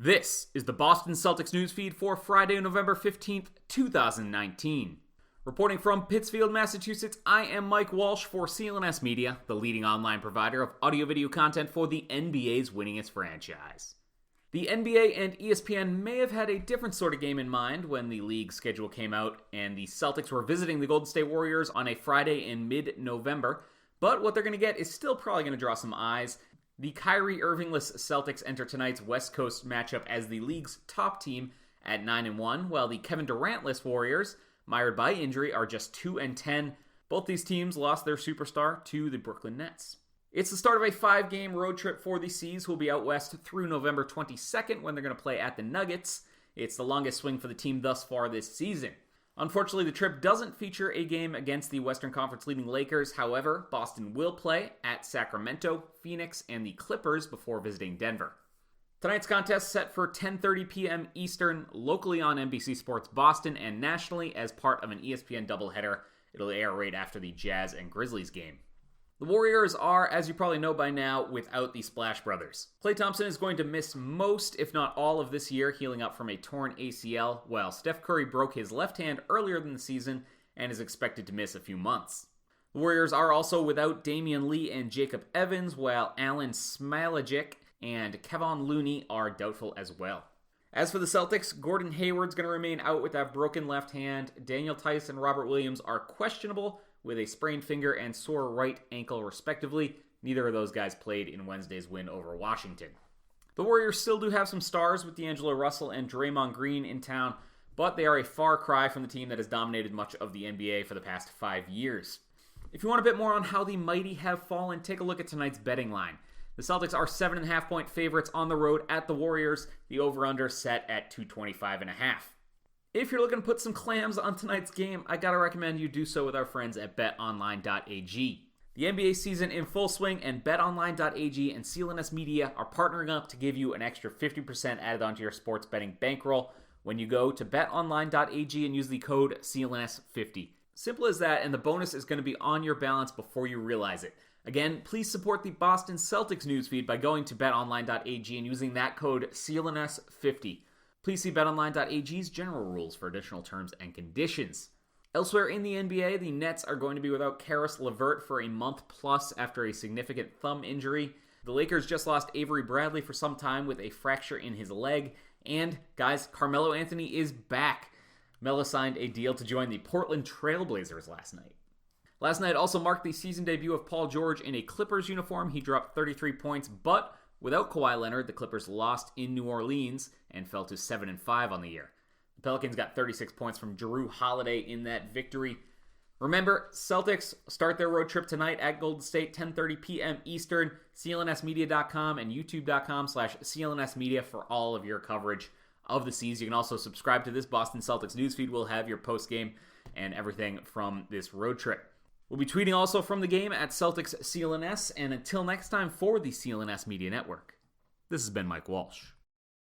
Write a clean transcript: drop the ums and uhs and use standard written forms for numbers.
This is the Boston Celtics newsfeed for Friday, November 15th, 2019. Reporting from Pittsfield, Massachusetts, I am Mike Walsh for CLNS Media, the leading online provider of audio-video content for the NBA's winningest franchise. The NBA and ESPN may have had a different sort of game in mind when the league schedule came out and the Celtics were visiting the Golden State Warriors on a Friday in mid-November, but what they're going to get is still probably going to draw some eyes. The Kyrie Irvingless Celtics enter tonight's West Coast matchup as the league's top team at 9-1, while the Kevin Durant-less Warriors, mired by injury, are just 2-10. Both these teams lost their superstar to the Brooklyn Nets. It's the start of a 5-game road trip for the C's, who will be out west through November 22nd when they're going to play at the Nuggets. It's the longest swing for the team thus far this season. Unfortunately, the trip doesn't feature a game against the Western Conference leading Lakers. However, Boston will play at Sacramento, Phoenix, and the Clippers before visiting Denver. Tonight's contest set for 10:30 p.m. Eastern, locally on NBC Sports Boston and nationally as part of an ESPN doubleheader. It'll air right after the Jazz and Grizzlies game. The Warriors are, as you probably know by now, without the Splash Brothers. Klay Thompson is going to miss most, if not all, of this year, healing up from a torn ACL, while Steph Curry broke his left hand earlier in the season and is expected to miss a few months. The Warriors are also without Damian Lee and Jacob Evans, while Alen Smailagic and Kevon Looney are doubtful as well. As for the Celtics, Gordon Hayward's going to remain out with that broken left hand. Daniel Tice and Robert Williams are questionable with a sprained finger and sore right ankle respectively. Neither of those guys played in Wednesday's win over Washington. The Warriors still do have some stars with D'Angelo Russell and Draymond Green in town, but they are a far cry from the team that has dominated much of the NBA for the past 5 years. If you want a bit more on how the mighty have fallen, take a look at tonight's betting line. The Celtics are 7.5-point favorites on the road at the Warriors, the over-under set at 225.5. If you're looking to put some clams on tonight's game, I gotta recommend you do so with our friends at betonline.ag. The NBA season in full swing, and betonline.ag and CLNS Media are partnering up to give you an extra 50% added onto your sports betting bankroll when you go to betonline.ag and use the code CLNS50. Simple as that, and the bonus is going to be on your balance before you realize it. Again, please support the Boston Celtics newsfeed by going to betonline.ag and using that code CLNS50. Please see betonline.ag's general rules for additional terms and conditions. Elsewhere in the NBA, the Nets are going to be without Karis LeVert for a month plus after a significant thumb injury. The Lakers just lost Avery Bradley for some time with a fracture in his leg. And, guys, Carmelo Anthony is back. Melo signed a deal to join the Portland Trailblazers last night. Last night also marked the season debut of Paul George in a Clippers uniform. He dropped 33 points, but without Kawhi Leonard, the Clippers lost in New Orleans and fell to 7-5 on the year. The Pelicans got 36 points from Jrue Holiday in that victory. Remember, Celtics start their road trip tonight at Golden State, 10:30 p.m. Eastern. CLNSmedia.com and YouTube.com/CLNSmedia for all of your coverage of the C's. You can also subscribe to this Boston Celtics newsfeed. We'll have your post-game and everything from this road trip. We'll be tweeting also from the game at Celtics CLNS, and until next time for the CLNS Media Network, this has been Mike Walsh.